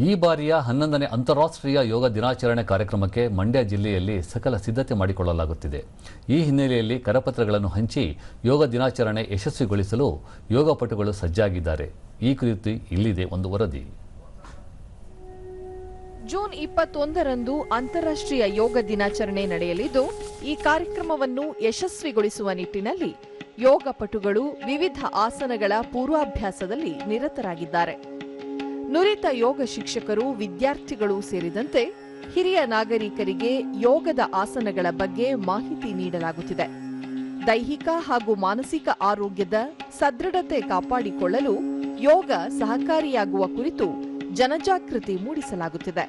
ಈ ಬಾರಿಯ 11ನೇ ಅಂತಾರಾಷ್ಟ್ರೀಯ ಯೋಗ ದಿನಾಚರಣೆ ಕಾರ್ಯಕ್ರಮಕ್ಕೆ ಮಂಡ್ಯ ಜಿಲ್ಲೆಯಲ್ಲಿ ಸಕಲ ಸಿದ್ಧತೆ ಮಾಡಿಕೊಳ್ಳಲಾಗುತ್ತಿದೆ. ಈ ಹಿನ್ನೆಲೆಯಲ್ಲಿ ಕರಪತ್ರಗಳನ್ನು ಹಂಚಿ ಯೋಗ ದಿನಾಚರಣೆ ಯಶಸ್ವಿಗೊಳಿಸಲು ಯೋಗಪಟುಗಳು ಸಜ್ಜಾಗಿದ್ದಾರೆ. ಈ ಕುರಿತು ಇಲ್ಲಿದೆ ಒಂದು ವರದಿ. ಜೂನ್ 21ರಂದು ಅಂತಾರಾಷ್ಟ್ರೀಯ ಯೋಗ ದಿನಾಚರಣೆ ನಡೆಯಲಿದ್ದು, ಈ ಕಾರ್ಯಕ್ರಮವನ್ನು ಯಶಸ್ವಿಗೊಳಿಸುವ ನಿಟ್ಟಿನಲ್ಲಿ ಯೋಗಪಟುಗಳು ವಿವಿಧ ಆಸನಗಳ ಪೂರ್ವಾಭ್ಯಾಸದಲ್ಲಿ ನಿರತರಾಗಿದ್ದಾರೆ. ನುರಿತ ಯೋಗ ಶಿಕ್ಷಕರು, ವಿದ್ಯಾರ್ಥಿಗಳು ಸೇರಿದಂತೆ ಹಿರಿಯ ನಾಗರಿಕರಿಗೆ ಯೋಗದ ಆಸನಗಳ ಬಗ್ಗೆ ಮಾಹಿತಿ ನೀಡಲಾಗುತ್ತಿದೆ. ದೈಹಿಕ ಹಾಗೂ ಮಾನಸಿಕ ಆರೋಗ್ಯದ ಸದೃಢತೆ ಕಾಪಾಡಿಕೊಳ್ಳಲು ಯೋಗ ಸಹಕಾರಿಯಾಗುವ ಕುರಿತು ಜನಜಾಗೃತಿ ಮೂಡಿಸಲಾಗುತ್ತಿದೆ.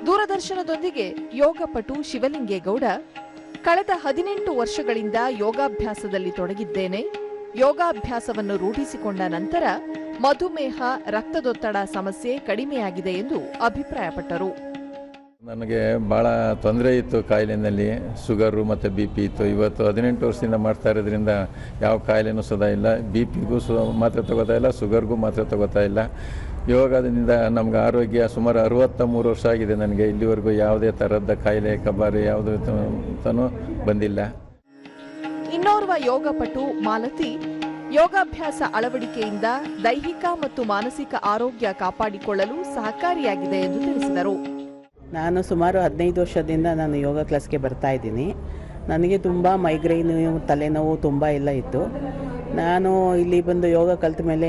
ದೂರದರ್ಶನದೊಂದಿಗೆ ಯೋಗಪಟು ಶಿವಲಿಂಗೇಗೌಡ, ಕಳೆದ 18 ವರ್ಷಗಳಿಂದ ಯೋಗಾಭ್ಯಾಸದಲ್ಲಿ ತೊಡಗಿದ್ದೇನೆ. ಯೋಗಾಭ್ಯಾಸವನ್ನು ರೂಢಿಸಿಕೊಂಡ ನಂತರ ಮಧುಮೇಹ, ರಕ್ತದೊತ್ತಡ ಸಮಸ್ಯೆ ಕಡಿಮೆಯಾಗಿದೆ ಎಂದು ಅಭಿಪ್ರಾಯಪಟ್ಟರು. ನನಗೆ ಭಾಳ ತೊಂದರೆ ಇತ್ತು, ಕಾಯಿಲೆಯಲ್ಲಿ ಶುಗರು ಮತ್ತು BP ಇತ್ತು. ಇವತ್ತು 18 ವರ್ಷದಿಂದ ಮಾಡ್ತಾ ಇರೋದ್ರಿಂದ ಯಾವ ಕಾಯಿಲೆನೂ ಸದಾ ಇಲ್ಲ. BP-ಗೂ ಮಾತ್ರೆ ತಗೋತಾ ಇಲ್ಲ, ಶುಗರ್ಗೂ ಮಾತ್ರೆ ತಗೋತಾ ಇಲ್ಲ. ಯೋಗದಿಂದ ನಮ್ಗೆ ಆರೋಗ್ಯ ಸುಮಾರು 63 ವರ್ಷ ಆಗಿದೆ. ನನಗೆ ಇಲ್ಲಿವರೆಗೂ ಯಾವುದೇ ಥರದ ಕಾಯಿಲೆ ಕಬಾರಿ ಯಾವುದೂ ಬಂದಿಲ್ಲ. ಇನ್ನೋರ್ವ ಯೋಗಪಟು ಮಾಲತಿ, ಯೋಗಾಭ್ಯಾಸ ಅಳವಡಿಕೆಯಿಂದ ದೈಹಿಕ ಮತ್ತು ಮಾನಸಿಕ ಆರೋಗ್ಯ ಕಾಪಾಡಿಕೊಳ್ಳಲು ಸಹಕಾರಿಯಾಗಿದೆ ಎಂದು ತಿಳಿಸಿದರು. ನಾನು ಸುಮಾರು 15 ವರ್ಷದಿಂದ ನಾನು ಯೋಗ ಕ್ಲಾಸ್ಗೆ ಬರ್ತಾ ಇದ್ದೀನಿ. ನನಗೆ ತುಂಬ ಮೈಗ್ರೈನು, ತಲೆನೋವು ತುಂಬ ಎಲ್ಲ ಇತ್ತು. ನಾನು ಇಲ್ಲಿ ಬಂದು ಯೋಗ ಕಲಿತ ಮೇಲೆ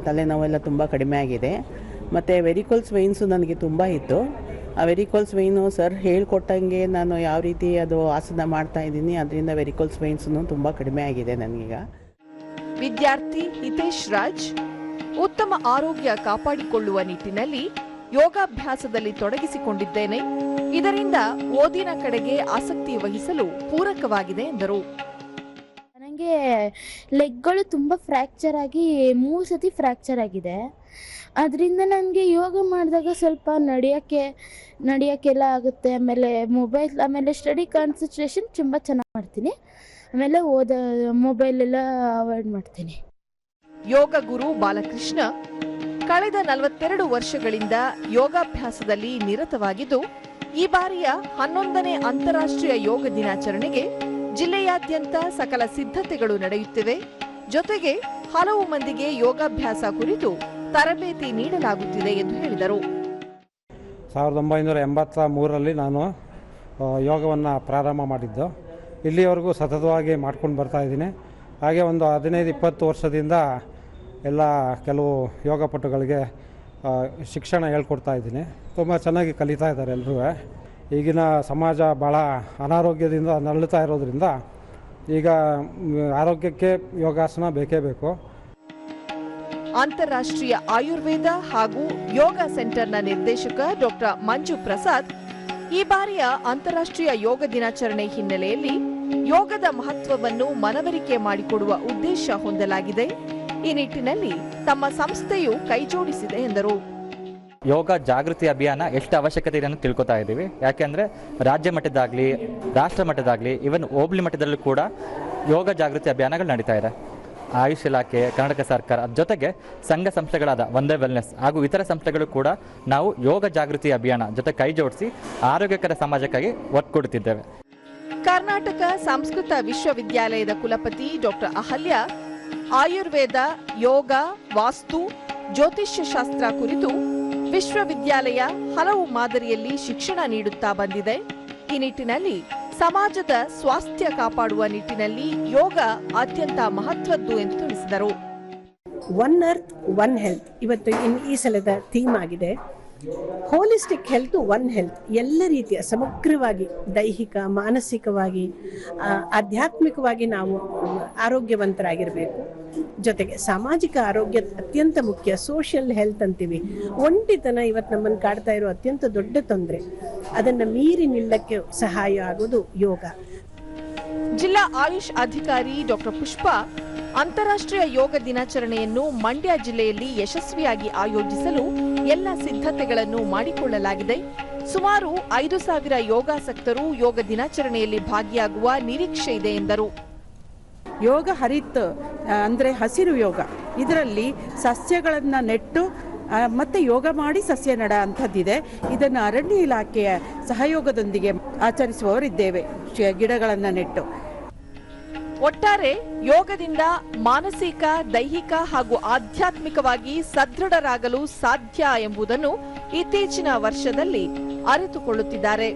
ತಲೆನೋವೆಲ್ಲ ತುಂಬ ಕಡಿಮೆ ಆಗಿದೆ. ಮತ್ತು ವೆರಿಕೋಲ್ಸ್ ವೈನ್ಸು ನನಗೆ ತುಂಬ ಇತ್ತು. ಆ ವೆರಿಕೋಲ್ಸ್ ವೈನು ಸರ್ ಹೇಳ್ಕೊಟ್ಟಂಗೆ ನಾನು ಯಾವ ರೀತಿ ಅದು ಆಸನ ಮಾಡ್ತಾ ಇದ್ದೀನಿ, ಅದರಿಂದ ವೆರಿಕೋಲ್ಸ್ ವೈನ್ಸು ತುಂಬ ಕಡಿಮೆ ಆಗಿದೆ ನನಗೀಗ. ವಿದ್ಯಾರ್ಥಿ ಹಿತೇಶ್ ರಾಜ್, ಉತ್ತಮ ಆರೋಗ್ಯ ಕಾಪಾಡಿಕೊಳ್ಳುವ ನಿಟ್ಟಿನಲ್ಲಿ ಯೋಗಾಭ್ಯಾಸದಲ್ಲಿ ತೊಡಗಿಸಿಕೊಂಡಿದ್ದೇನೆ. ಇದರಿಂದ ಓದಿನ ಕಡೆಗೆ ಆಸಕ್ತಿ ವಹಿಸಲು ಪೂರಕವಾಗಿದೆ ಎಂದರು. ನನಗೆ ಲೆಗ್ಗಳು ತುಂಬ ಫ್ರ್ಯಾಕ್ಚರ್ ಆಗಿ 3 ಸತಿ ಫ್ರ್ಯಾಕ್ಚರ್ ಆಗಿದೆ. ಅದರಿಂದ ನನಗೆ ಯೋಗ ಮಾಡಿದಾಗ ಸ್ವಲ್ಪ ನಡೆಯೋಕ್ಕೆಲ್ಲ ಆಗುತ್ತೆ. ಆಮೇಲೆ ಸ್ಟಡಿ ಕಾನ್ಸಂಟ್ರೇಷನ್ ತುಂಬ ಚೆನ್ನಾಗಿ ಮಾಡ್ತೀನಿ. ಆಮೇಲೆ ಮೊಬೈಲೆಲ್ಲ ಅವಾಯ್ಡ್ ಮಾಡ್ತೀನಿ. ಯೋಗ ಗುರು ಬಾಲಕೃಷ್ಣ ಕಳೆದ 42 ವರ್ಷಗಳಿಂದ ಯೋಗಾಭ್ಯಾಸದಲ್ಲಿ ನಿರತವಾಗಿದ್ದು, ಈ ಬಾರಿಯ 11ನೇ ಅಂತಾರಾಷ್ಟ್ರೀಯ ಯೋಗ ದಿನಾಚರಣೆಗೆ ಜಿಲ್ಲೆಯಾದ್ಯಂತ ಸಕಲ ಸಿದ್ಧತೆಗಳು ನಡೆಯುತ್ತಿವೆ. ಜೊತೆಗೆ ಹಲವು ಮಂದಿಗೆ ಯೋಗಾಭ್ಯಾಸ ಕುರಿತು ತರಬೇತಿ ನೀಡಲಾಗುತ್ತಿದೆ ಎಂದು ಹೇಳಿದರು. 1983ರಲ್ಲಿ ನಾನು ಯೋಗವನ್ನು ಪ್ರಾರಂಭ ಮಾಡಿದ್ದು. ಇಲ್ಲಿವರೆಗೂ ಸತತವಾಗಿ ಮಾಡ್ಕೊಂಡು ಬರ್ತಾ ಇದ್ದೀನಿ. ಹಾಗೆ ಒಂದು 15-20 ವರ್ಷದಿಂದ ಎಲ್ಲ ಕೆಲವು ಯೋಗಪಟುಗಳಿಗೆ ಶಿಕ್ಷಣ ಹೇಳ್ಕೊಡ್ತಾ ಇದ್ದೀನಿ. ತುಂಬ ಚೆನ್ನಾಗಿ ಕಲಿತಾ ಇದ್ದಾರೆ ಎಲ್ಲರೂ. ಈಗಿನ ಸಮಾಜ ಭಾಳ ಅನಾರೋಗ್ಯದಿಂದ ನರಳುತ್ತಾ ಇರೋದ್ರಿಂದ ಈಗ ಆರೋಗ್ಯಕ್ಕೆ ಯೋಗಾಸನ ಬೇಕೇ ಬೇಕು. ಅಂತಾರಾಷ್ಟ್ರೀಯ ಆಯುರ್ವೇದ ಹಾಗೂ ಯೋಗ ಸೆಂಟರ್ನ ನಿರ್ದೇಶಕ ಡಾಕ್ಟರ್ ಮಂಜು ಪ್ರಸಾದ್, ಈ ಬಾರಿಯ ಅಂತಾರಾಷ್ಟ್ರೀಯ ಯೋಗ ದಿನಾಚರಣೆ ಹಿನ್ನೆಲೆಯಲ್ಲಿ ಯೋಗದ ಮಹತ್ವವನ್ನು ಮನವರಿಕೆ ಮಾಡಿಕೊಡುವ ಉದ್ದೇಶ ಹೊಂದಲಾಗಿದೆ. ಈ ನಿಟ್ಟಿನಲ್ಲಿ ತಮ್ಮ ಸಂಸ್ಥೆಯು ಕೈಜೋಡಿಸಿದೆ ಎಂದರು. ಯೋಗ ಜಾಗೃತಿ ಅಭಿಯಾನ ಎಷ್ಟು ಅವಶ್ಯಕತೆ ಇದೆ ಅಂತ ತಿಳ್ಕೊತಾ ಇದ್ದೀವಿ. ಯಾಕೆಂದರೆ ರಾಜ್ಯ ಮಟ್ಟದಾಗಲಿ, ರಾಷ್ಟ್ರ ಮಟ್ಟದಾಗಲಿ, ಈವನ್ ಹೋಬಳಿ ಮಟ್ಟದಲ್ಲೂ ಕೂಡ ಯೋಗ ಜಾಗೃತಿ ಅಭಿಯಾನಗಳು ನಡೀತಾ ಇದೆ. ಆಯುಷ್ ಇಲಾಖೆ, ಕರ್ನಾಟಕ ಸರ್ಕಾರ ಜೊತೆಗೆ ಸಂಘ ಸಂಸ್ಥೆಗಳಾದ ಒಂದೇ ವೆಲ್ನೆಸ್ ಹಾಗೂ ಇತರ ಸಂಸ್ಥೆಗಳು ಕೂಡ ನಾವು ಯೋಗ ಜಾಗೃತಿ ಅಭಿಯಾನ ಜೊತೆ ಕೈ ಜೋಡಿಸಿ ಆರೋಗ್ಯಕರ ಸಮಾಜಕ್ಕಾಗಿ ಒತ್ತು ಕೊಡುತ್ತಿದ್ದೇವೆ. ಕರ್ನಾಟಕ ಸಂಸ್ಕೃತ ವಿಶ್ವವಿದ್ಯಾಲಯದ ಕುಲಪತಿ ಡಾಕ್ಟರ್ ಅಹಲ್ಯ, ಆಯುರ್ವೇದ, ಯೋಗ, ವಾಸ್ತು, ಜ್ಯೋತಿಷ್ಯ ಶಾಸ್ತ್ರ ಕುರಿತು ವಿಶ್ವವಿದ್ಯಾಲಯ ಹಲವು ಮಾದರಿಯಲ್ಲಿ ಶಿಕ್ಷಣ ನೀಡುತ್ತಾ ಬಂದಿದೆ. ಈ ನಿಟ್ಟಿನಲ್ಲಿ ಸಮಾಜದ ಸ್ವಾಸ್ಥ್ಯ ಕಾಪಾಡುವ ನಿಟ್ಟಿನಲ್ಲಿ ಯೋಗ ಅತ್ಯಂತ ಮಹತ್ವದ್ದು ಎಂದು ತಿಳಿಸಿದರು. ಒನ್ ಅರ್ತ್ ಒನ್ ಹೆಲ್ತ್ ಇವತ್ತು ಈ ಸಲದ ಥೀಮ್ ಆಗಿದೆ. ಹೋಲಿಸ್ಟಿಕ್ ಹೆಲ್ತ್, ಒನ್ ಹೆಲ್ತ್, ಎಲ್ಲ ರೀತಿಯ ಸಮಗ್ರವಾಗಿ ದೈಹಿಕ, ಮಾನಸಿಕವಾಗಿ, ಆಧ್ಯಾತ್ಮಿಕವಾಗಿ ನಾವು ಆರೋಗ್ಯವಂತರಾಗಿರಬೇಕು. ಜೊತೆಗೆ ಸಾಮಾಜಿಕ ಆರೋಗ್ಯ ಅತ್ಯಂತ ಮುಖ್ಯ. ಸೋಷಿಯಲ್ ಹೆಲ್ತ್ ಅಂತೀವಿ. ಒಂಟಿತನ ಇವತ್ತು ನಮ್ಮನ್ನು ಕಾಡ್ತಾ ಇರೋ ಅತ್ಯಂತ ದೊಡ್ಡ ತೊಂದರೆ. ಅದನ್ನು ಮೀರಿ ನಿಲ್ಲಕ್ಕೆ ಸಹಾಯ ಆಗೋದು ಯೋಗ. ಜಿಲ್ಲಾ ಆಯುಷ್ ಅಧಿಕಾರಿ ಡಾಕ್ಟರ್ ಪುಷ್ಪಾ, ಅಂತಾರಾಷ್ಟ್ರೀಯ ಯೋಗ ದಿನಾಚರಣೆಯನ್ನು ಮಂಡ್ಯ ಜಿಲ್ಲೆಯಲ್ಲಿ ಯಶಸ್ವಿಯಾಗಿ ಆಯೋಜಿಸಲು ಎಲ್ಲ ಸಿದ್ಧತೆಗಳನ್ನು ಮಾಡಿಕೊಳ್ಳಲಾಗಿದೆ. ಸುಮಾರು 5,000 ಯೋಗಾಸಕ್ತರು ಯೋಗ ದಿನಾಚರಣೆಯಲ್ಲಿ ಭಾಗಿಯಾಗುವ ನಿರೀಕ್ಷೆ ಇದೆ ಎಂದರು. ಯೋಗ ಹರಿತ್ ಅಂದರೆ ಹಸಿರು ಯೋಗ, ಇದರಲ್ಲಿ ಸಸ್ಯಗಳನ್ನು ನೆಟ್ಟು ಮತ್ತು ಯೋಗ ಮಾಡಿ ಸಸ್ಯ ನೆಡ ಅಂಥದ್ದಿದೆ. ಇದನ್ನು ಅರಣ್ಯ ಇಲಾಖೆಯ ಸಹಯೋಗದೊಂದಿಗೆ ಆಚರಿಸುವವರಿದ್ದೇವೆ, ಗಿಡಗಳನ್ನು ನೆಟ್ಟು. ಒಟ್ಟಾರೆ ಯೋಗದಿಂದ ಮಾನಸಿಕ, ದೈಹಿಕ ಹಾಗೂ ಆಧ್ಯಾತ್ಮಿಕವಾಗಿ ಸದೃಢರಾಗಲು ಸಾಧ್ಯ ಎಂಬುದನ್ನು ಇತ್ತೀಚಿನ ವರ್ಷದಲ್ಲಿ ಅರಿತುಕೊಳ್ಳುತ್ತಿದ್ದಾರೆ.